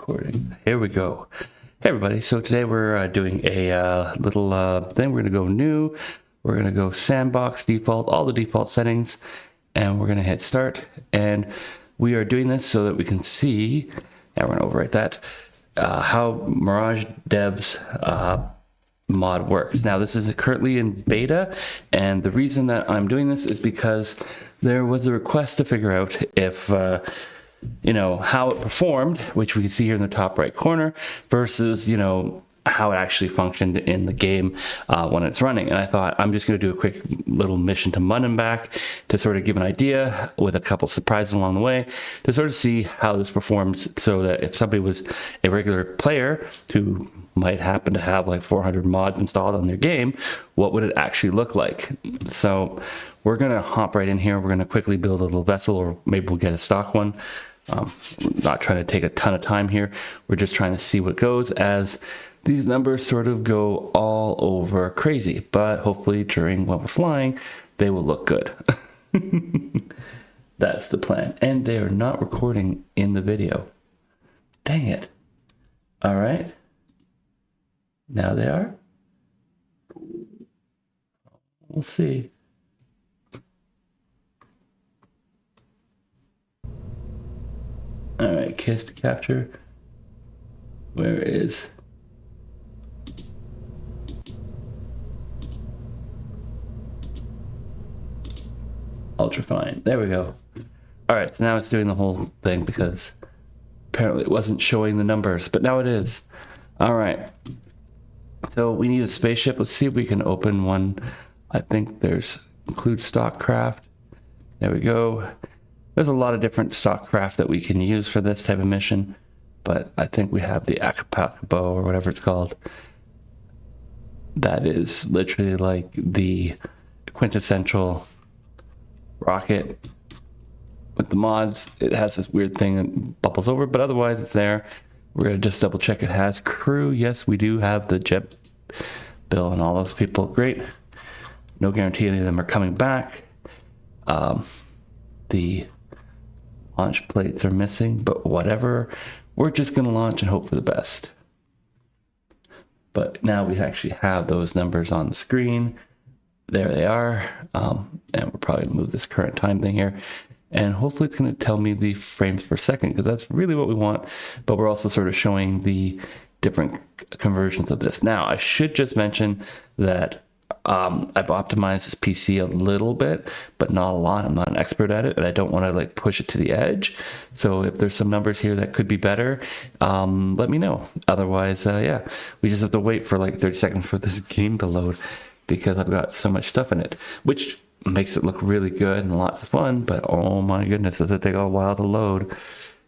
Recording. Here we go. Hey everybody, so today we're doing a little thing. We're going to go new. We're going to go sandbox default, all the default settings, and we're going to hit start. And we are doing this so that we can see, we're going to overwrite that, how MirageDev's mod works. Now this is currently in beta, and the reason that I'm doing this is because there was a request to figure out if how it performed, which we can see here in the top right corner, versus how it actually functioned in the game when it's running. And I thought I'm just going to do a quick little mission to Mun and back to sort of give an idea with a couple surprises along the way to sort of see how this performs, so that if somebody was a regular player who might happen to have like 400 mods installed on their game, what would it actually look like? So we're going to hop right in here. We're going to quickly build a little vessel, or maybe we'll get a stock one. Not trying to take a ton of time here. We're just trying to see what goes, as these numbers sort of go all over crazy, but hopefully during while we're flying, they will look good. That's the plan. And they are not recording in the video. Dang it. All right. Now they are. We'll see. All right, KSP capture. Where is? Ultrafine. There we go. All right, so now it's doing the whole thing because apparently it wasn't showing the numbers, but now it is. All right. So we need a spaceship. Let's see if we can open one. I think there's include stock craft. There we go. There's a lot of different stock craft that we can use for this type of mission, but I think we have the Acapulco or whatever it's called. That is literally like the quintessential rocket with the mods. It has this weird thing that bubbles over, but otherwise it's there. We're going to just double check it has crew. Yes, we do have the jet bill and all those people. Great. No guarantee any of them are coming back. The launch plates are missing, but whatever. We're just going to launch and hope for the best. But now we actually have those numbers on the screen. There they are. And we'll probably move this current time thing here. And hopefully it's going to tell me the frames per second, because that's really what we want. But we're also sort of showing the different conversions of this. Now, I should just mention that I've optimized this PC a little bit, but not a lot. I'm not an expert at it, and I don't want to like push it to the edge. So if there's some numbers here that could be better, let me know. Otherwise, yeah, we just have to wait for like 30 seconds for this game to load, because I've got so much stuff in it, which makes it look really good and lots of fun. But oh my goodness, does it take a while to load?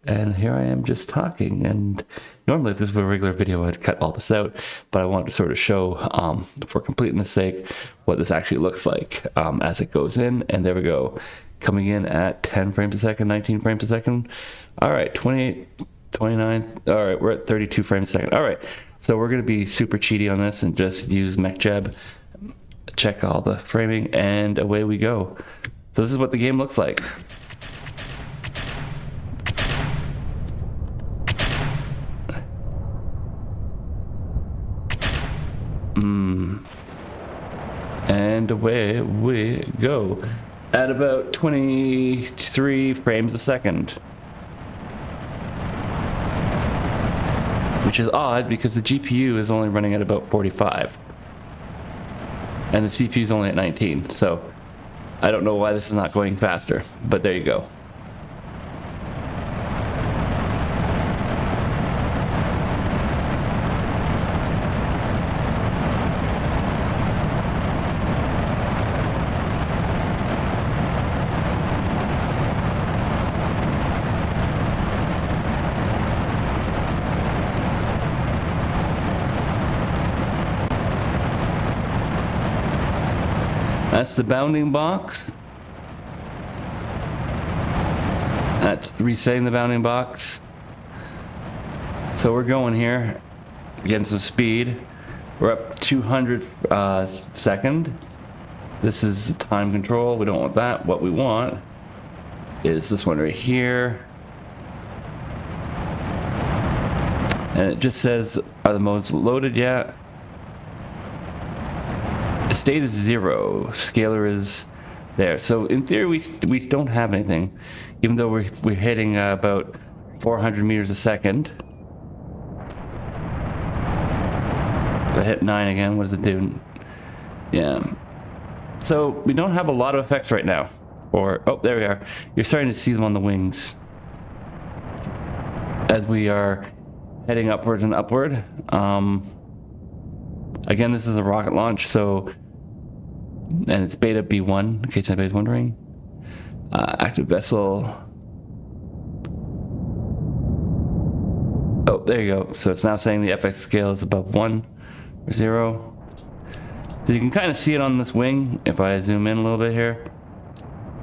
And here I am just talking, and normally if this was a regular video I'd cut all this out, but I wanted to sort of show, for completeness sake, what this actually looks like as it goes in. And there we go, coming in at 10 frames a second, 19 frames a second. All right, 28, 29. All right, we're at 32 frames a second. All right, so we're going to be super cheaty on this and just use MirageDev, check all the framing, and away we go. So this is what the game looks like. And away we go at about 23 frames a second, which is odd because the GPU is only running at about 45 and the CPU is only at 19. So I don't know why this is not going faster, but there you go. That's the bounding box. That's resetting the bounding box. So we're going here, getting some speed. We're up 200 second. This is time control. We don't want that. What we want is this one right here. And it just says, are the modes loaded yet? State is 0. Scalar is there. So in theory, we don't have anything, even though we're hitting about 400 meters a second. If I hit 9 again, what does it do? Yeah. So we don't have a lot of effects right now. Or, oh, there we are. You're starting to see them on the wings as we are heading upwards and upward. Again, this is a rocket launch, so, and it's beta B1, in case anybody's wondering. Active vessel. Oh, there you go. So it's now saying the FX scale is above 1 or 0. So you can kind of see it on this wing if I zoom in a little bit here.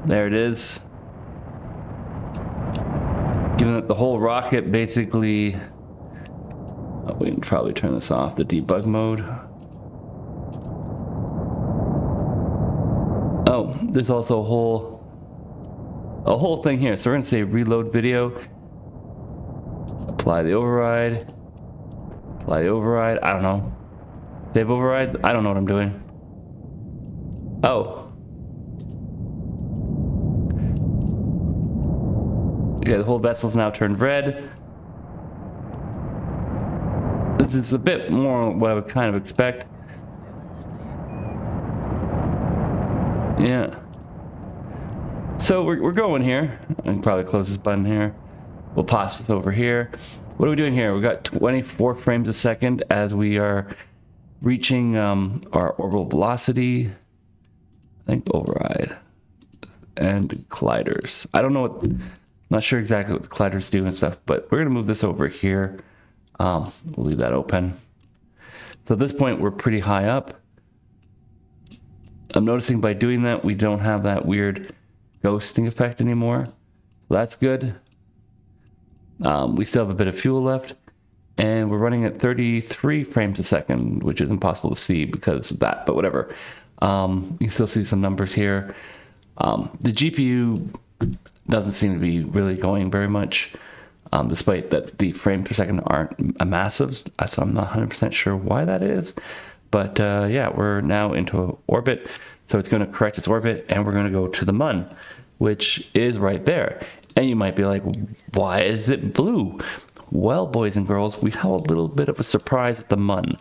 There it is. Given that the whole rocket basically... Oh, we can probably turn this off, the debug mode. Oh, there's also a whole thing here. So we're going to say reload video. Apply the override. Apply the override. I don't know. Save overrides? I don't know what I'm doing. Oh. Okay, the whole vessel's now turned red. This is a bit more what I would kind of expect. Yeah. So we're going here. I can probably close this button here. We'll pause this over here. What are we doing here? We got 24 frames a second as we are reaching our orbital velocity. I think override and colliders. I don't know what. I'm not sure exactly what the colliders do and stuff, but we're gonna move this over here. We'll leave that open. So at this point, we're pretty high up. I'm noticing by doing that, we don't have that weird ghosting effect anymore. So that's good. We still have a bit of fuel left, and we're running at 33 frames a second, which is impossible to see because of that, but whatever. You can still see some numbers here. The GPU doesn't seem to be really going very much, despite that the frames per second aren't massive, so I'm not 100% sure why that is. But yeah, we're now into orbit, so it's going to correct its orbit, and we're going to go to the MUN, which is right there. And you might be like, why is it blue? Well, boys and girls, we have a little bit of a surprise at the MUN.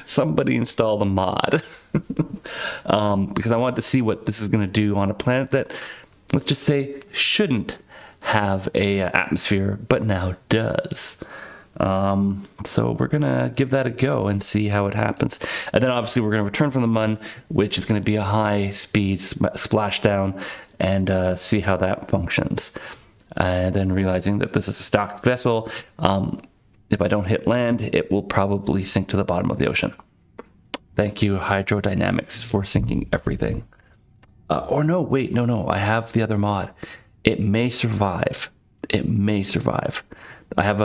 Somebody installed a mod. Because I wanted to see what this is going to do on a planet that, let's just say, shouldn't have a atmosphere, but now does. So we're going to give that a go and see how it happens. And then obviously we're going to return from the MUN, which is going to be a high speed splashdown, and see how that functions. And then realizing that this is a stock vessel, if I don't hit land, it will probably sink to the bottom of the ocean. Thank you, hydrodynamics, for sinking everything. Or no, wait, no, I have the other mod. It may survive. It may survive. I have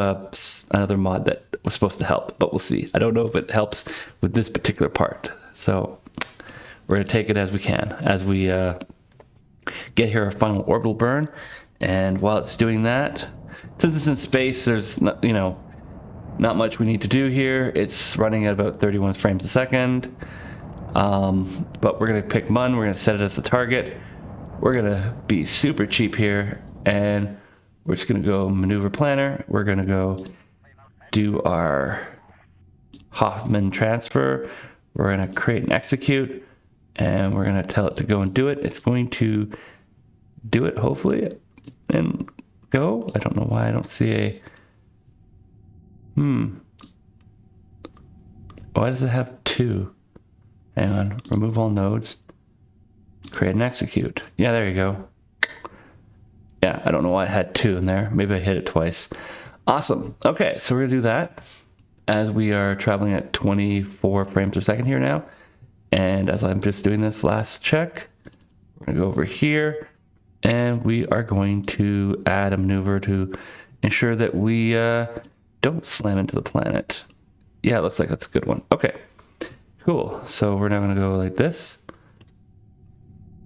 another mod that was supposed to help, but we'll see. I don't know if it helps with this particular part. So we're going to take it as we can, as we get here our final orbital burn. And while it's doing that, since it's in space, there's not, not much we need to do here. It's running at about 31 frames a second. But we're going to pick MUN. We're going to set it as the target. We're going to be super cheap here, and we're just going to go maneuver planner. We're going to go do our Hoffman transfer. We're going to create and execute, and we're going to tell it to go and do it. It's going to do it, hopefully, and go. I don't know why I don't see a... Why does it have 2? Hang on. Remove all nodes. Create and execute. Yeah, there you go. Yeah, I don't know why I had 2 in there. Maybe I hit it twice. Awesome. Okay, so we're going to do that as we are traveling at 24 frames per second here now. And as I'm just doing this last check, we're going to go over here, and we are going to add a maneuver to ensure that we don't slam into the planet. Yeah, it looks like that's a good one. Okay, cool. So we're now going to go like this.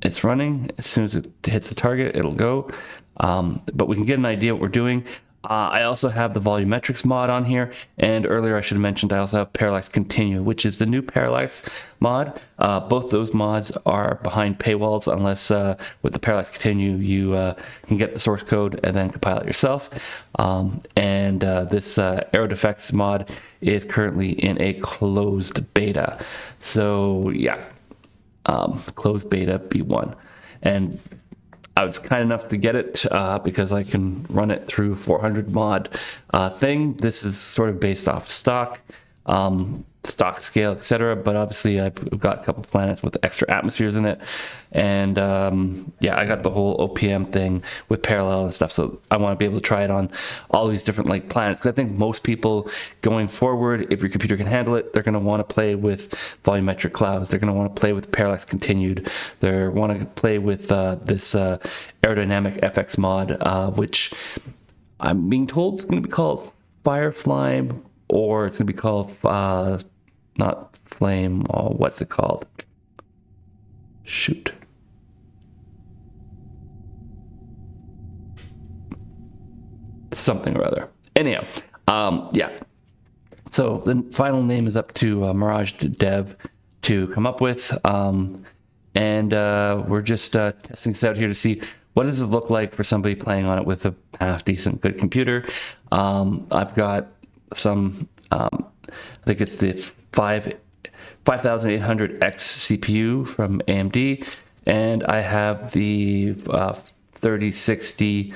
It's running. As soon as it hits the target, it'll go. But we can get an idea what we're doing. I also have the Volumetrics mod on here, and earlier I should have mentioned I also have Parrallax Continue, which is the new Parrallax mod. Both those mods are behind paywalls unless with the Parrallax Continue you can get the source code and then compile it yourself. This Aero Defects mod is currently in a closed beta. So yeah, closed beta B1. And I was kind enough to get it because I can run it through 400 mod thing. This is sort of based off stock, stock scale, etc. But obviously I've got a couple planets with extra atmospheres in it. And yeah, I got the whole OPM thing with parallel and stuff. So I want to be able to try it on all these different like planets. Because I think most people going forward, if your computer can handle it, they're going to want to play with volumetric clouds. They're going to want to play with Parrallax Continued. They want to play with this aerodynamic FX mod, which I'm being told is going to be called Firefly, or it's going to be called not Flame. Oh, what's it called? Shoot. Something or other. Anyhow, yeah. So the final name is up to MirageDev to come up with. And we're just testing this out here to see what does it look like for somebody playing on it with a half decent good computer. I've got some, I think it's the 5800X CPU from AMD, and I have the 3060.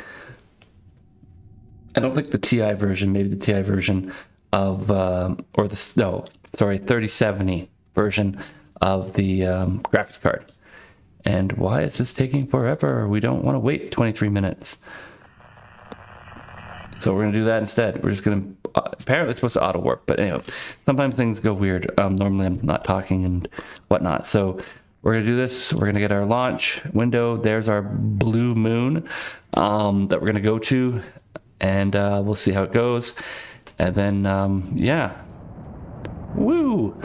I don't think the TI version, maybe the TI version of, or the, no, sorry, 3070 version of the graphics card. And why is this taking forever? We don't want to wait 23 minutes. So we're going to do that instead. We're just going to, apparently it's supposed to auto warp, but anyway, sometimes things go weird. Normally I'm not talking and whatnot. So we're going to do this. We're going to get our launch window. There's our blue moon that we're going to go to, and we'll see how it goes. And then, yeah, woo,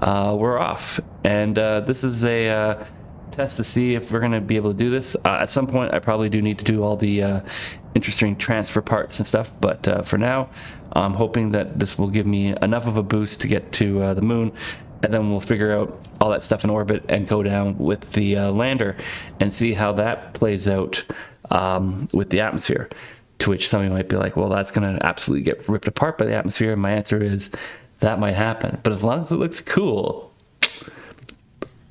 we're off. And this is a test to see if we're going to be able to do this. At some point, I probably do need to do all the interesting transfer parts and stuff. But for now, I'm hoping that this will give me enough of a boost to get to the moon. And then we'll figure out all that stuff in orbit and go down with the lander and see how that plays out with the atmosphere. To which somebody might be like, well, that's going to absolutely get ripped apart by the atmosphere. And my answer is, that might happen. But as long as it looks cool,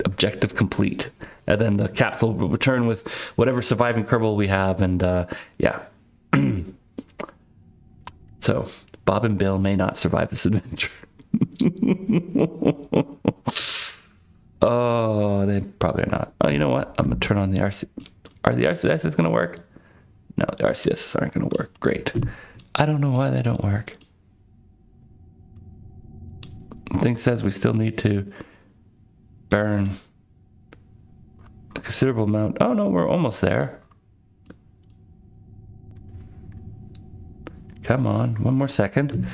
objective complete. And then the capsule will return with whatever surviving Kerbal we have. And yeah. So Bob and Bill may not survive this adventure. Oh, they probably are not. Oh, you know what? I'm going to turn on the RC. Are the RCSs going to work? No, the RCSs aren't going to work. Great. I don't know why they don't work. The thing says we still need to burn a considerable amount. Oh, no, we're almost there. Come on, one more second.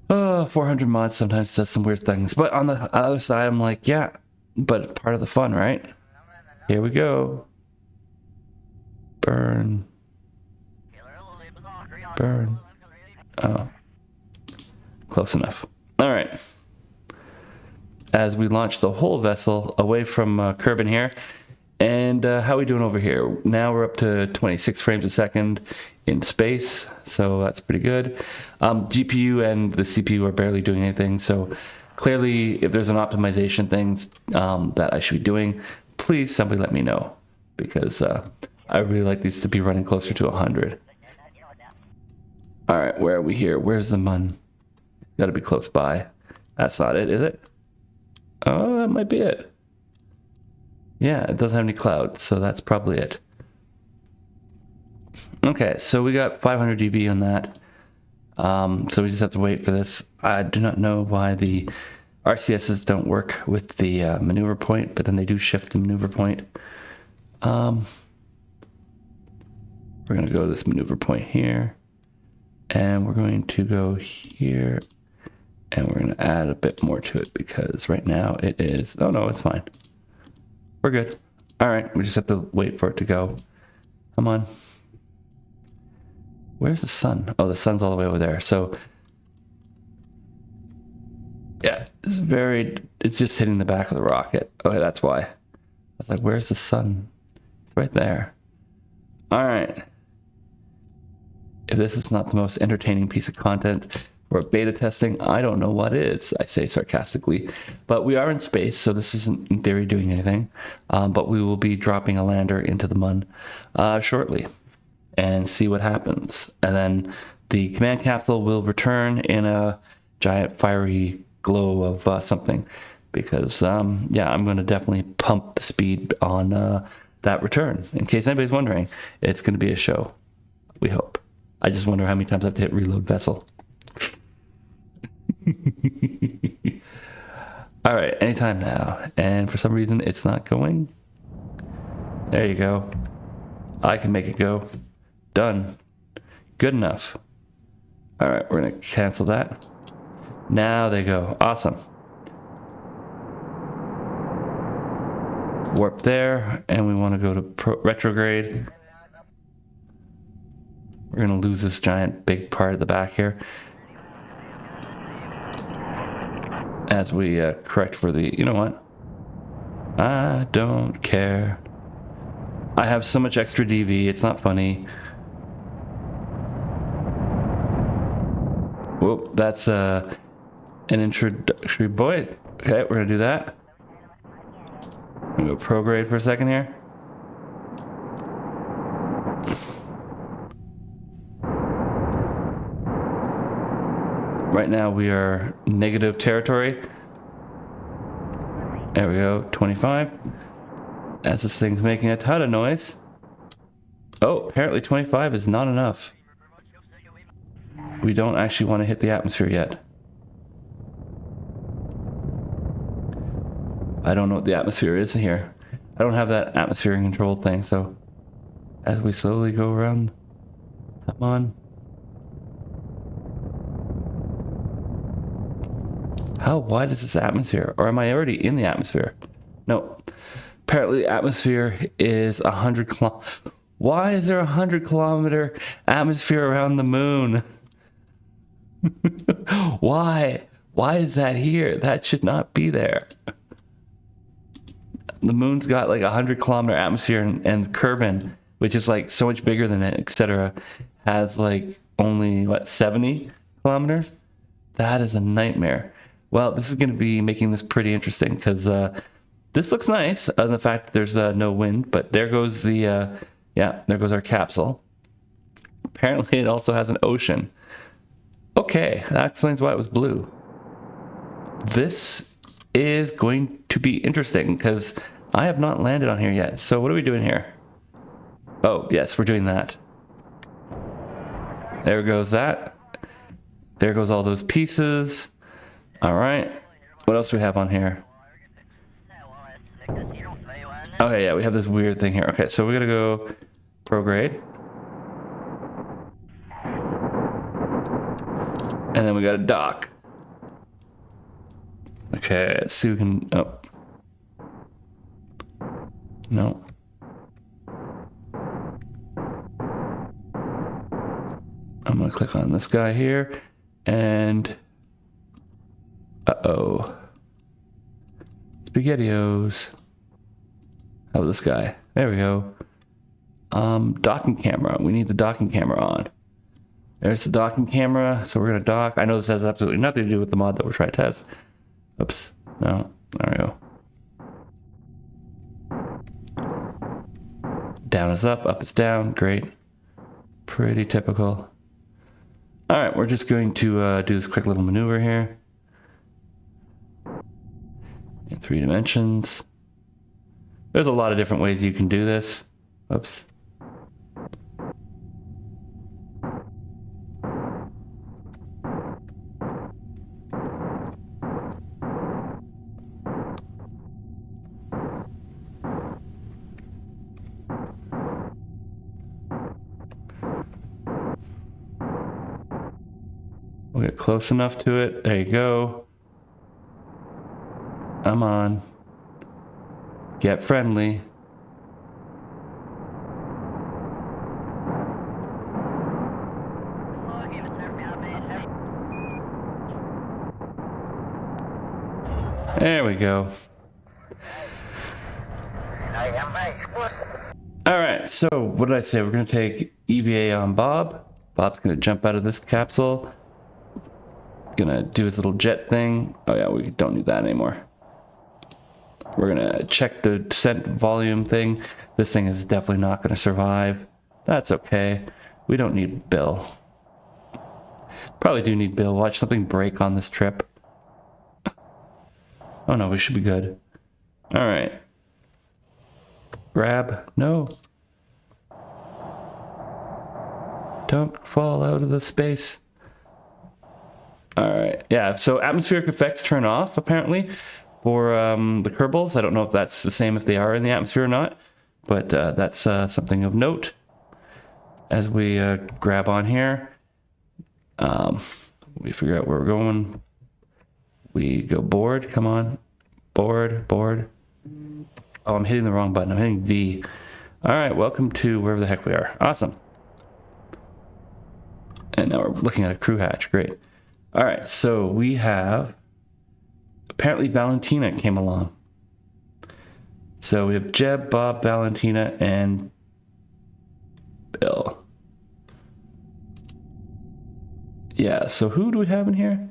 Oh, 400 mods sometimes does some weird things. But on the other side, I'm like, yeah, but part of the fun, right? Here we go. Burn. Burn. Oh. Close enough. All right. As we launch the whole vessel away from Kerbin here. And how are we doing over here? Now we're up to 26 frames a second in space. So that's pretty good. GPU and the CPU are barely doing anything. So clearly, if there's an optimization thing that I should be doing, please somebody let me know. Because I really like these to be running closer to 100. All right, where are we here? Where's the mun? Got to be close by. That's not it, is it? Oh, that might be it. Yeah, it doesn't have any clouds, so that's probably it. Okay, so we got 500 dB on that. So we just have to wait for this. I do not know why the RCSs don't work with the maneuver point, but then they do shift the maneuver point. We're going to go to this maneuver point here. And we're going to go here. And we're going to add a bit more to it because right now it is... Oh, no, it's fine. We're good. All right, we just have to wait for it to go. Come on. Where's the sun? Oh, the sun's all the way over there. So, yeah, it's just hitting the back of the rocket. Okay, that's why. I was like, where's the sun? It's right there. All right. If this is not the most entertaining piece of content for beta testing, I don't know what is, I say sarcastically. But we are in space, so this isn't in theory doing anything. But we will be dropping a lander into the Mun shortly and see what happens. And then the command capsule will return in a giant fiery glow of something. Because, yeah, I'm going to definitely pump the speed on that return. In case anybody's wondering, it's going to be a show. We hope. I just wonder how many times I have to hit reload vessel. All right, anytime now. And for some reason, it's not going. There you go. I can make it go. Done. Good enough. All right, we're going to cancel that. Now they go. Awesome. Warp there, and we want to go to retrograde. We're going to lose this giant big part at the back here as we correct for the, you know what? I don't care. I have so much extra DV, it's not funny. Whoa, that's an introductory boy. Okay, we're going to do that. I'm going to go prograde for a second here. Right now we are negative territory. There we go, 25. As this thing's making a ton of noise. Oh, apparently 25 is not enough. We don't actually want to hit the atmosphere yet. I don't know what the atmosphere is here. I don't have that atmosphere control thing, so as we slowly go around, come on. How wide is this atmosphere? Or am I already in the atmosphere? No. Apparently the atmosphere is 100 kilometers. Why is there a 100-kilometer atmosphere around the moon? Why? Why is that here? That should not be there. The moon's got like a 100-kilometer atmosphere, and Kerbal, which is like so much bigger than it, etc., has like only, what, 70 kilometers? That is a nightmare. Well, this is going to be making this pretty interesting because this looks nice other than the fact that there's no wind, but there goes the, yeah, there goes our capsule. Apparently it also has an ocean. Okay, that explains why it was blue. This is going to be interesting because I have not landed on here yet. So what are we doing here? Oh, yes, we're doing that. There goes that. There goes all those pieces. All right. What else do we have on here? Okay, yeah, we have this weird thing here. Okay, so we're going to go prograde. And then we got a dock. Okay, let's see if we can... Oh. No. I'm going to click on this guy here. And... Uh-oh. SpaghettiOs. How about this guy? There we go. Docking camera. We need the docking camera on. There's the docking camera. So we're going to dock. I know this has absolutely nothing to do with the mod that we're trying to test. Oops. No. There we go. Down is up is down. Great. Pretty typical. All right, we're just going to do this quick little maneuver here. In 3 dimensions. There's a lot of different ways you can do this. Oops. We'll get close enough to it. There you go. Come on. Get friendly. There we go. Alright, so what did I say? We're going to take EVA on Bob. Bob's going to jump out of this capsule. Going to do his little jet thing. Oh yeah, we don't need that anymore. We're going to check the descent volume thing. This thing is definitely not going to survive. That's okay. We don't need Bill. Probably do need Bill. Watch something break on this trip. Oh no, we should be good. Alright. Grab. No. Don't fall out of the space. Alright. Yeah, so atmospheric effects turn off, apparently, for the Kerbals. I don't know if that's the same if they are in the atmosphere or not, but that's something of note. As we grab on here, we figure out where we're going. We go board. Come on. Board. Oh, I'm hitting the wrong button. I'm hitting V. All right, welcome to wherever the heck we are. Awesome. And now we're looking at a crew hatch. Great. All right, so we have... Apparently Valentina came along. So we have Jeb, Bob, Valentina, and Bill. Yeah, so who do we have in here?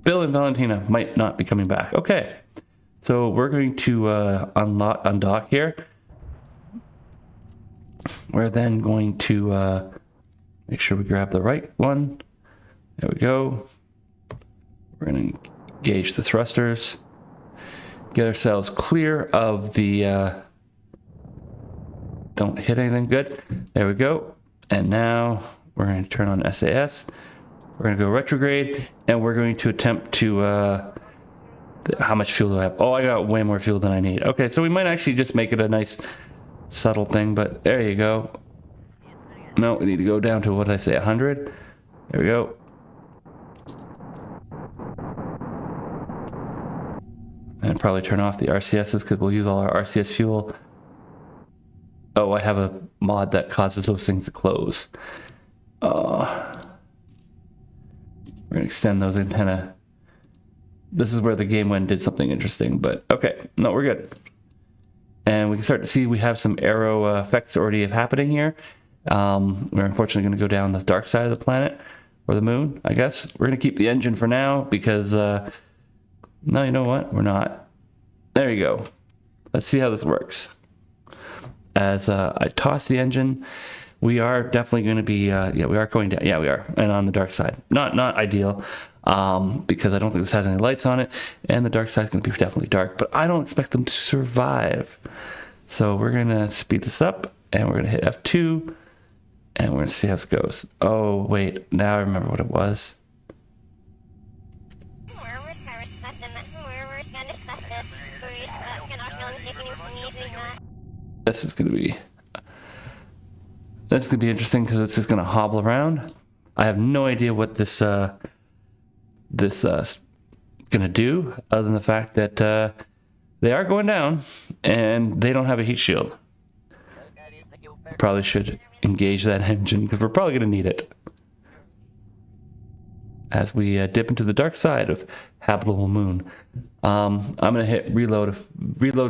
Bill and Valentina might not be coming back. Okay, so we're going to undock here. We're then going to make sure we grab the right one. There we go. We're going to engage the thrusters. Get ourselves clear of the... don't hit anything. Good. There we go. And now we're going to turn on SAS. We're going to go retrograde, and we're going to attempt to... how much fuel do I have? Oh, I got way more fuel than I need. Okay, so we might actually just make it a nice subtle thing, but there you go. No, we need to go down to, what did I say, 100? There we go. And probably turn off the RCSs because we'll use all our RCS fuel. Oh, I have a mod that causes those things to close. We're going to extend those antenna. This is where the game went and did something interesting, but okay. No, we're good. And we can start to see we have some aero effects already happening here. We're unfortunately going to go down the dark side of the planet, or the moon, I guess. We're going to keep the engine for now because... no, you know what? We're not. There you go. Let's see how this works. As I toss the engine, we are definitely going to be, yeah, we are going down. Yeah, we are. And on the dark side. Not ideal, because I don't think this has any lights on it. And the dark side is going to be definitely dark. But I don't expect them to survive. So we're going to speed this up. And we're going to hit F2. And we're going to see how this goes. Oh, wait. Now I remember what it was. This is going to be interesting because it's just going to hobble around. I have no idea what this is going to do, other than the fact that they are going down and they don't have a heat shield. Probably should engage that engine because we're probably going to need it as we dip into the dark side of habitable moon. I'm going to hit reload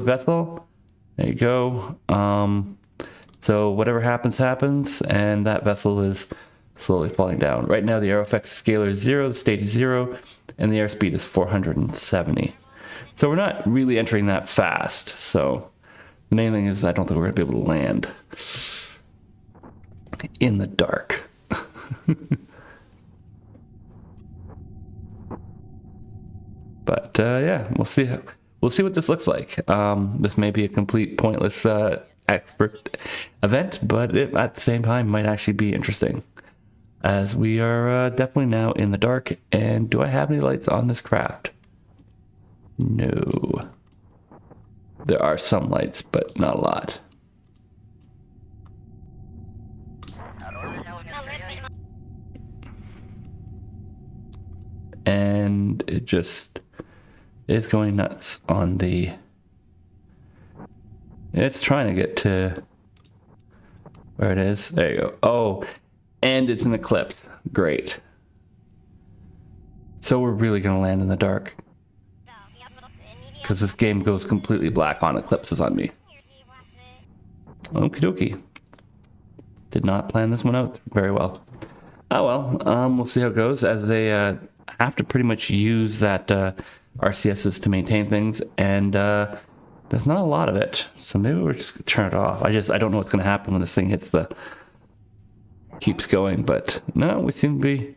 vessel. There you go. So whatever happens, and that vessel is slowly falling down. Right now, the aero effects scalar is 0, the state is 0, and the airspeed is 470. So we're not really entering that fast. So the main thing is I don't think we're going to be able to land in the dark. But yeah, we'll see. We'll see what this looks like. This may be a complete pointless expert event, but it, at the same time, might actually be interesting. As we are definitely now in the dark. And do I have any lights on this craft? No. There are some lights, but not a lot. And it just... it's going nuts on the... it's trying to get to where it is. There you go. Oh, and it's an eclipse. Great. So we're really going to land in the dark. because this game goes completely black on eclipses on me. Okie dokie. Did not plan this one out very well. Oh well, we'll see how it goes, as they have to pretty much use that RCSs to maintain things, and there's not a lot of it, so maybe we're just gonna turn it off. I don't know what's going to happen when this thing hits keeps going, but no, we seem to be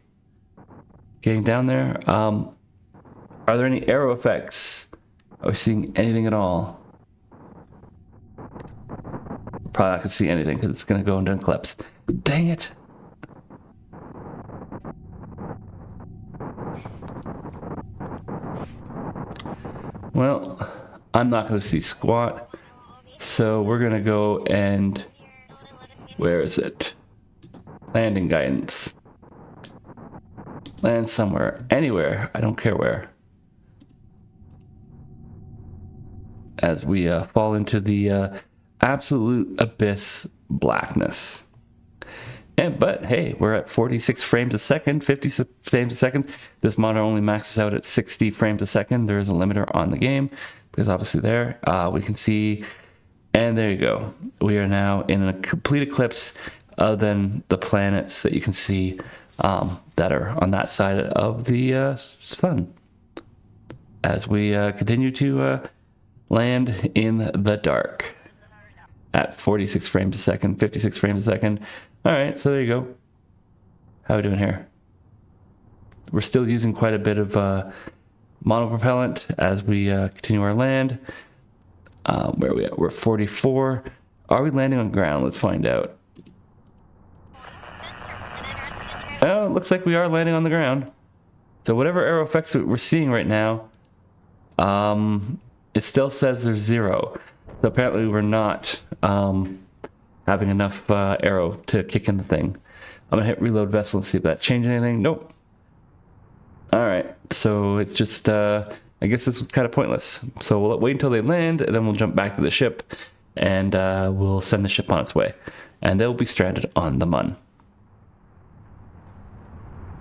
getting down there. Are there any arrow effects? Are we seeing anything at all? Probably not going to see anything because it's going to go into eclipse. Dang it. Well, I'm not going to see squat. So we're going to go and... Where is it? Landing guidance. Land somewhere. Anywhere. I don't care where. As we fall into the absolute abyss blackness. But hey, we're at 46 frames a second, 50 frames a second. This monitor only maxes out at 60 frames a second. There is a limiter on the game, because obviously there we can see, and there you go. We are now in a complete eclipse, other than the planets that you can see that are on that side of the sun. As we continue to land in the dark at 46 frames a second, 56 frames a second. All right, so there you go. How are we doing here? We're still using quite a bit of monopropellant as we continue our land. Where are we at? We're at 44. Are we landing on ground? Let's find out. Oh, it looks like we are landing on the ground. So whatever arrow effects that we're seeing right now, it still says there's 0. So apparently we're not having enough arrow to kick in the thing. I'm gonna hit reload vessel and see if that changed anything. Nope. All right, so it's just, I guess this was kind of pointless. So we'll wait until they land, and then we'll jump back to the ship, and we'll send the ship on its way. And they'll be stranded on the Mun.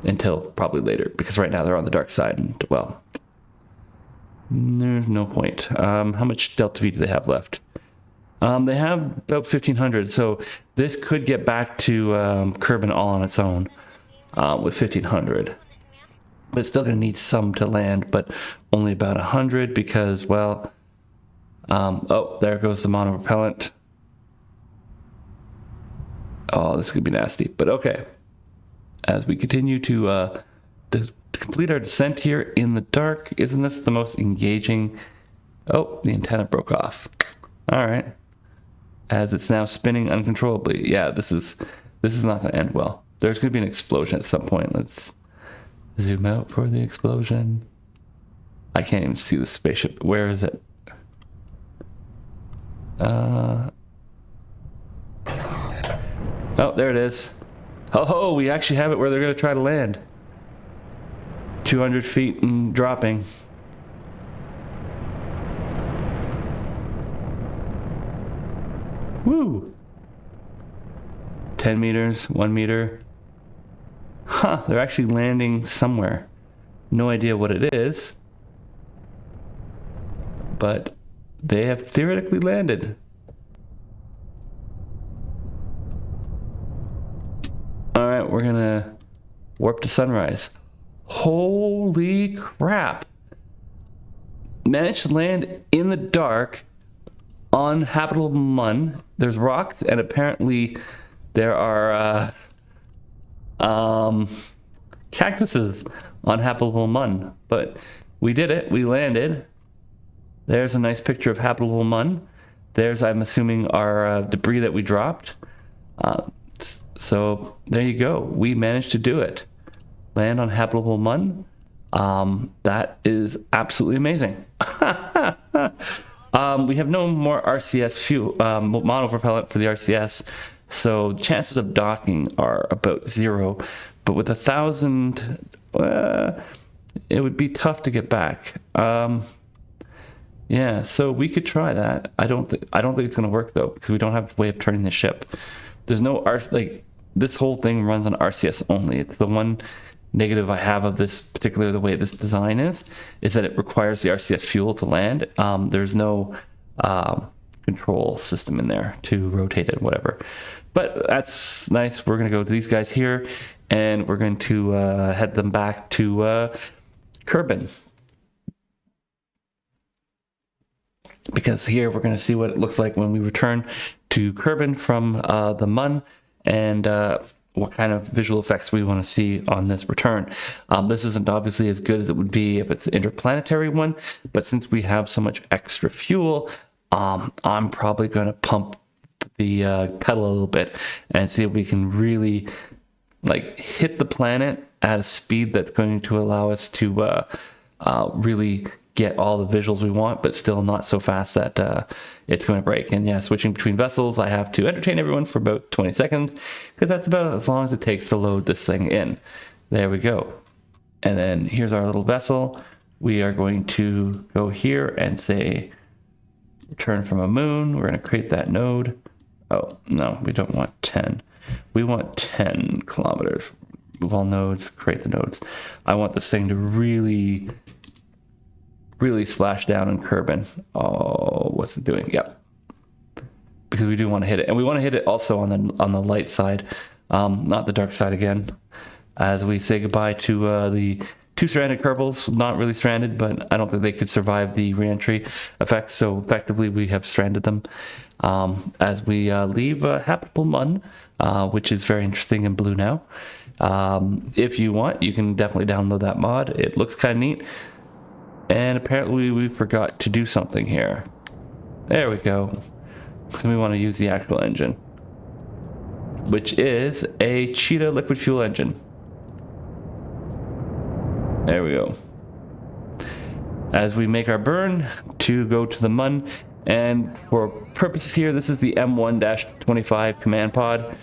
Until probably later, because right now they're on the dark side, and, well, there's no point. How much Delta V do they have left? They have about 1,500, so this could get back to Kerbin all on its own with 1,500. But it's still going to need some to land, but only about 100 because, well, oh, there goes the monopropellant. Oh, this could be nasty, but okay. As we continue to complete our descent here in the dark, isn't this the most engaging? Oh, the antenna broke off. All right. As it's now spinning uncontrollably. Yeah, this is not going to end well. There's going to be an explosion at some point. Let's zoom out for the explosion. I can't even see the spaceship. Where is it? Oh, there it is. Oh, we actually have it where they're going to try to land. 200 feet and dropping. Woo! 10 meters, 1 meter. Huh, they're actually landing somewhere. No idea what it is. But they have theoretically landed. Alright, we're gonna warp to sunrise. Holy crap! Managed to land in the dark on habitable Mun. There's rocks, and apparently there are cactuses on habitable Mun. But we did it. We landed. There's a nice picture of habitable Mun. There's, I'm assuming, our debris that we dropped. So there you go. We managed to do it. Land on habitable Mun. That is absolutely amazing. We have no more RCS fuel, monopropellant for the RCS, so chances of docking are about 0. But with 1,000, it would be tough to get back. Yeah, so we could try that. I don't think it's gonna work though, because we don't have a way of turning the ship. There's no this whole thing runs on RCS only. It's the one negative I have of this particular, the way this design is that it requires the RCS fuel to land. There's no control system in there to rotate it, whatever. But that's nice. We're going to go to these guys here, and we're going to head them back to Kerbin. Because here we're going to see what it looks like when we return to Kerbin from the MUN, and what kind of visual effects we want to see on this return. This isn't obviously as good as it would be if it's an interplanetary one, but since we have so much extra fuel, I'm probably going to pump the pedal a little bit and see if we can really like hit the planet at a speed that's going to allow us to really get all the visuals we want, but still not so fast that it's going to break. And yeah, switching between vessels, I have to entertain everyone for about 20 seconds because that's about as long as it takes to load this thing in. There we go. And then here's our little vessel. We are going to go here and say return from a moon. We're going to create that node. Oh, no, we don't want 10. We want 10 kilometers. Move all nodes, create the nodes. I want this thing to really splash down in Kerbin. Oh, what's it doing? Yep. Because we do want to hit it. And we want to hit it also on the light side, not the dark side again. As we say goodbye to the two stranded Kerbals, not really stranded, but I don't think they could survive the reentry effects. So effectively we have stranded them. As we leave Habitual MUN, which is very interesting in blue now. If you want, you can definitely download that mod. It looks kind of neat. And apparently we forgot to do something here. There we go. We want to use the actual engine, which is a Cheetah liquid fuel engine. There we go. As we make our burn to go to the MUN, and for purposes here, this is the M1-25 command pod.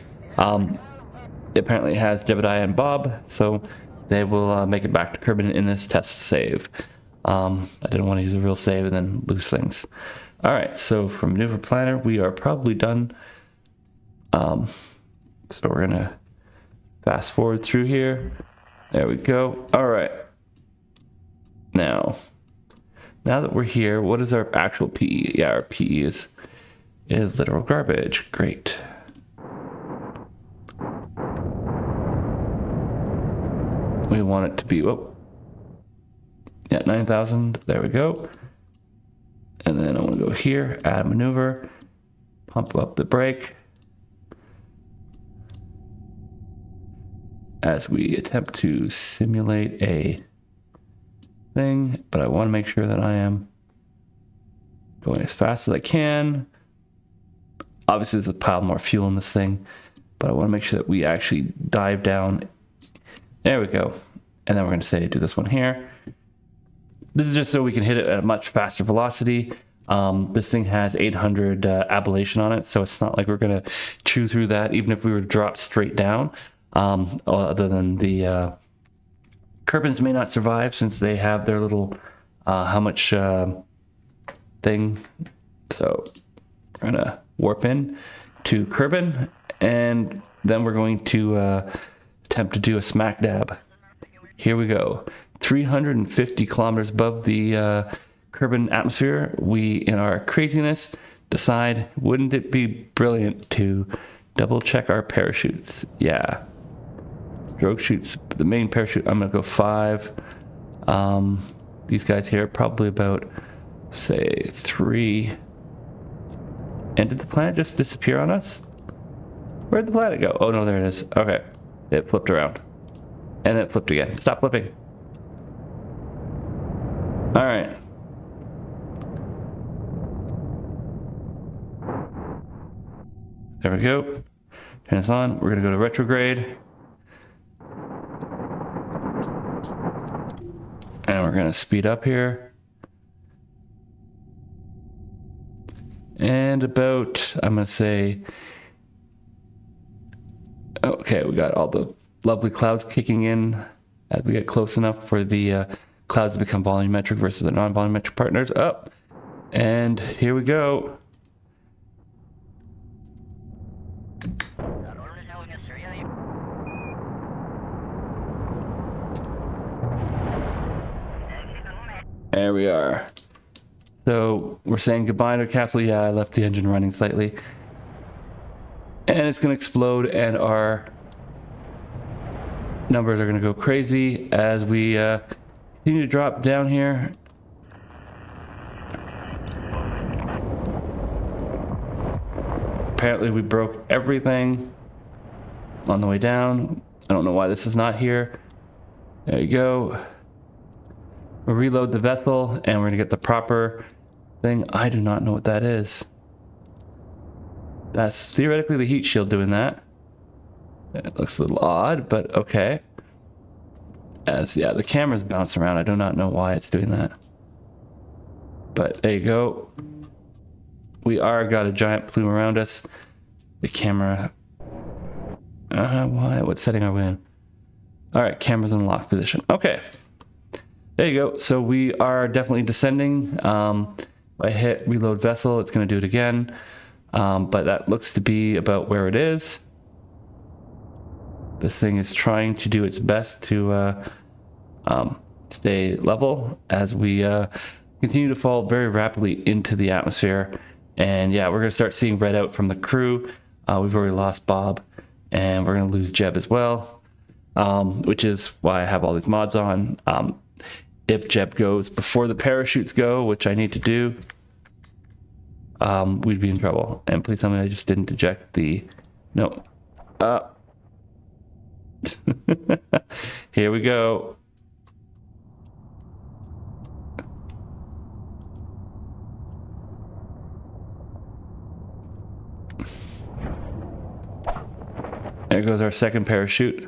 It apparently has Jebediah and Bob, so they will make it back to Kerbin in this test save. I didn't want to use a real save and then lose things. All right, so from Maneuver Planner, we are probably done. So we're going to fast forward through here. There we go. All right. Now that we're here, what is our actual PE? Yeah, our PE is literal garbage. Great. We want it to be, yeah, 9,000. There we go. And then I want to go here, add maneuver, pump up the brake. As we attempt to simulate a thing, but I want to make sure that I am going as fast as I can. Obviously, there's a pile more fuel in this thing, but I want to make sure that we actually dive down. There we go. And then we're going to say, do this one here. This is just so we can hit it at a much faster velocity. This thing has 800 ablation on it, so it's not like we're going to chew through that, even if we were to drop straight down. Other than the Kerbins may not survive since they have their little how much thing. So we're going to warp in to Kerbin, and then we're going to attempt to do a smack dab. Here we go. 350 kilometers above the Kerbin atmosphere, we, in our craziness, decide, wouldn't it be brilliant to double check our parachutes? Yeah. Drogue chutes, the main parachute, I'm going to go 5. These guys here, probably about, say, 3. And did the planet just disappear on us? Where'd the planet go? Oh, no, there it is. Okay. It flipped around. And then it flipped again. Stop flipping. All right. There we go. Turn this on. We're going to go to retrograde. And we're going to speed up here. And about, I'm going to say, okay, we got all the lovely clouds kicking in as we get close enough for the clouds to become volumetric versus the non-volumetric partners. Up. And here we go. There we are. So we're saying goodbye to capsule. Yeah, I left the engine running slightly. And it's going to explode, and our numbers are going to go crazy as we continue to drop down here. Apparently we broke everything on the way down. I don't know why this is not here. There you go. We'll reload the vessel, and we're going to get the proper thing. I do not know what that is. That's theoretically the heat shield doing that. It looks a little odd, but okay. Yeah, the camera's bouncing around. I do not know why it's doing that. But there you go. We got a giant plume around us. The camera. Why? What setting are we in? All right, camera's in lock position. Okay. There you go. So we are definitely descending. If I hit reload vessel, it's going to do it again. But that looks to be about where it is. This thing is trying to do its best to stay level as we continue to fall very rapidly into the atmosphere. And yeah, we're going to start seeing red out from the crew. We've already lost Bob, and we're going to lose Jeb as well, which is why I have all these mods on. If Jeb goes before the parachutes go, which I need to do, we'd be in trouble. And please tell me I just didn't eject the... No. Here we go. There goes our second parachute.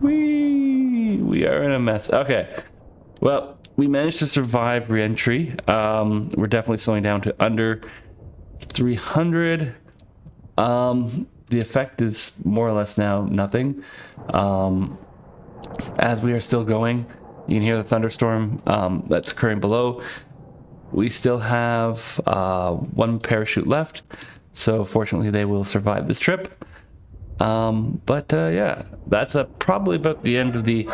We are in a mess. Okay. Well, we managed to survive re-entry. We're definitely slowing down to under 300. The effect is more or less now nothing. As we are still going, you can hear the thunderstorm that's occurring below. We still have one parachute left, so fortunately they will survive this trip. Yeah, that's probably about the end of the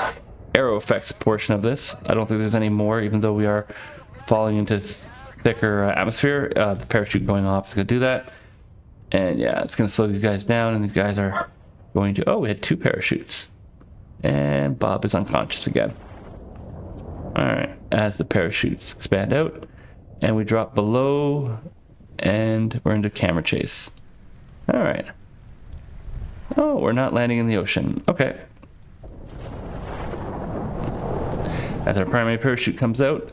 aero effects portion of this. I don't think there's any more, even though we are falling into thicker atmosphere. The parachute going off is going to do that. And yeah, it's going to slow these guys down, and these guys are going to... Oh, we had two parachutes. And Bob is unconscious again. Alright, as the parachutes expand out, and we drop below, and we're into camera chase. Alright. Oh, we're not landing in the ocean. Okay. As our primary parachute comes out,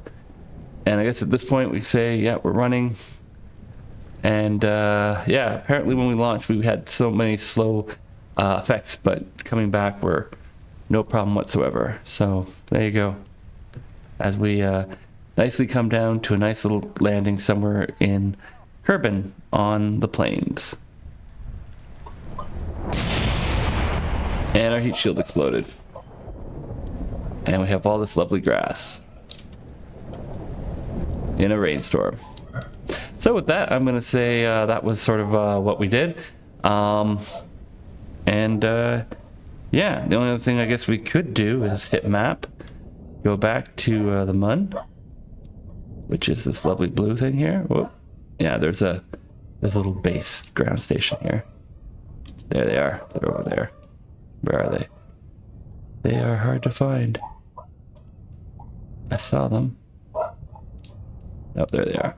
and I guess at this point we say, yeah, we're running. And yeah, apparently when we launched, we had so many slow effects, but coming back were no problem whatsoever. So there you go. As we nicely come down to a nice little landing somewhere in Kerbal on the plains. And our heat shield exploded. And we have all this lovely grass in a rainstorm. So with that, I'm going to say that was sort of what we did. Yeah, the only other thing I guess we could do is hit map, go back to the MUN, which is this lovely blue thing here. Whoop. Yeah, there's a little base ground station here. There they are. They're over there. Where are they? They are hard to find. I saw them. Oh, there they are.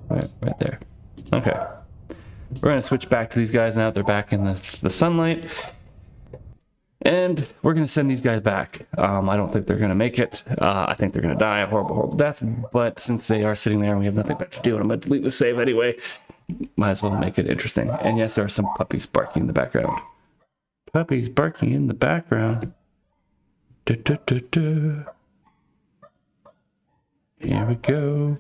Right there. Okay. We're going to switch back to these guys now. They're back in the sunlight. And we're going to send these guys back. I don't think they're going to make it. I think they're going to die a horrible, horrible death. But since they are sitting there and we have nothing better to do, and I'm going to delete the save anyway, might as well make it interesting. And yes, there are some puppies barking in the background. Puppies barking in the background. Da, da, da, da. Here we go.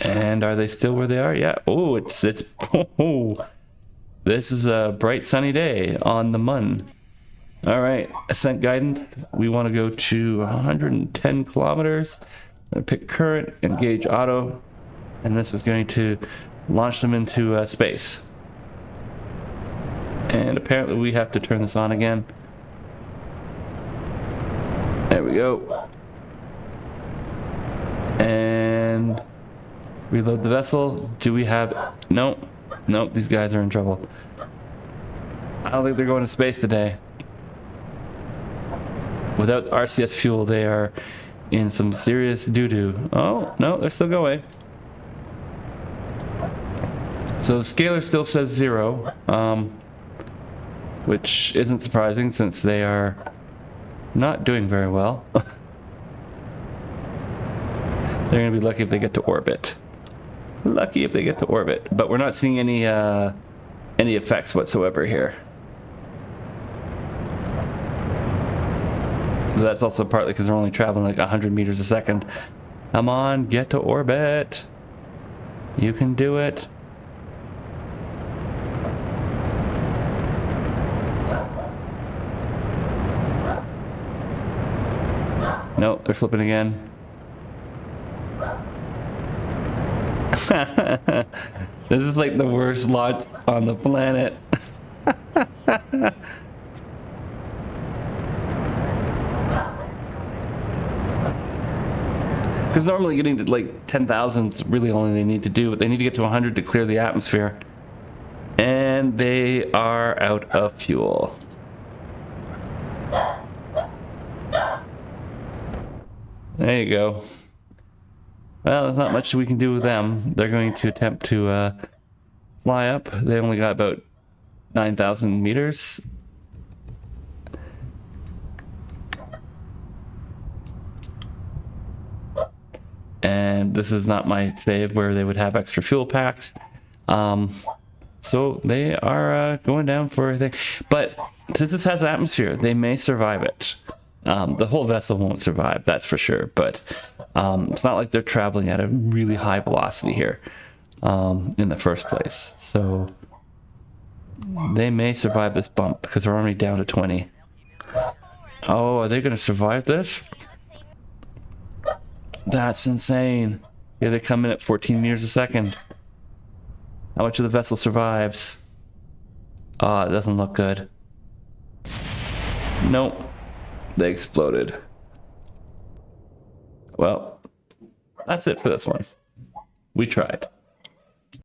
And are they still where they are? Yeah. Oh, it's oh, this is a bright sunny day on the MUN. All right, ascent guidance. We want to go to 110 kilometers. I'm gonna pick current, engage auto, and this is going to launch them into space. And apparently we have to turn this on again. There we go. And reload the vessel. Do we have... Nope. Nope, these guys are in trouble. I don't think they're going to space today. Without RCS fuel, they are in some serious doo-doo. Oh, no, they're still going. So the scaler still says 0, which isn't surprising since they are not doing very well. They're going to be lucky if they get to orbit. Lucky if they get to orbit. But we're not seeing any effects whatsoever here. That's also partly because they're only traveling like 100 meters a second. Come on, get to orbit. You can do it. Nope, they're flipping again. This is like the worst launch on the planet. Because normally getting to like 10,000 is really all they need to do, but they need to get to 100 to clear the atmosphere. And they are out of fuel. There you go. Well, there's not much we can do with them. They're going to attempt to fly up. They only got about 9,000 meters. And this is not my save where they would have extra fuel packs. So they are going down for a thing. But since this has an atmosphere, they may survive it. The whole vessel won't survive, that's for sure. But it's not like they're traveling at a really high velocity here in the first place. So they may survive this bump because we're only down to 20. Oh, are they going to survive this? That's insane. Yeah, they come in at 14 meters a second. How much of the vessel survives? Ah, it doesn't look good. Nope. They exploded. Well, that's it for this one. We tried.